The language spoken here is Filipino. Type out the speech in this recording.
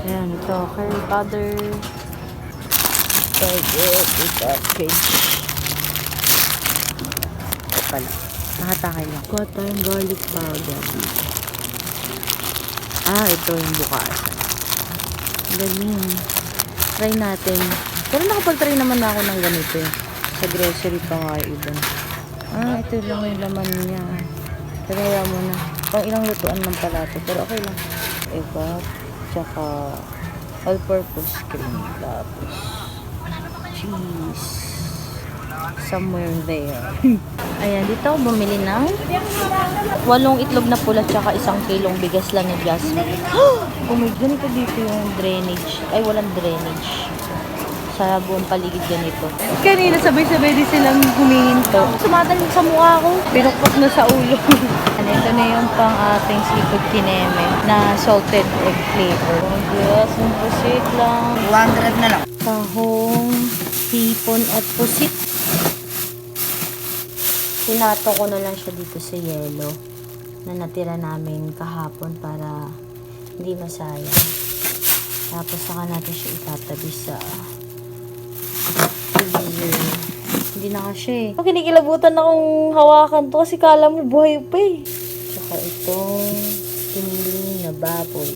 Ayan, ito. Curry powder. Spaghetti package. Ito pala. Nakatakay lang. Got tayong garlic powder. Ito yung bukasan. Galing. Try natin. Pero nakapag-try naman ako ng ganito. Sa grocery pa nga iba. Ito lang yung laman niya. Pero kaya mo na. Pang ilang lutuan ng pala ito. Pero okay lang. Eva. Tsaka all-purpose cream. Tapos cheese. Somewhere there. Ayan, dito ako bumili ng 8 itlog na pula tsaka 1 kilong bigas lang ni Jasmine. Oh my God, ganito dito yung drainage. Ay, walang drainage. Sa buong paligid ganito. Kanina sabay-sabay din silang humihinto. Sumatalig sa mukha ko. Pinukpok na sa ulo. Ito na yung pang ating seafood kineme na salted egg flavor. Oh yes, yung pusit lang. 200 na lang. Tahong, hipon at pusit. Sinato ko na lang siya dito sa yelo na natira namin kahapon para hindi masayang. Tapos saka natin siya itatabi sa freezer. Hindi na kasi. Kinikilabutan akong hawakan to kasi kala mo buhay pa eh. Tsaka itong pinili na baboy.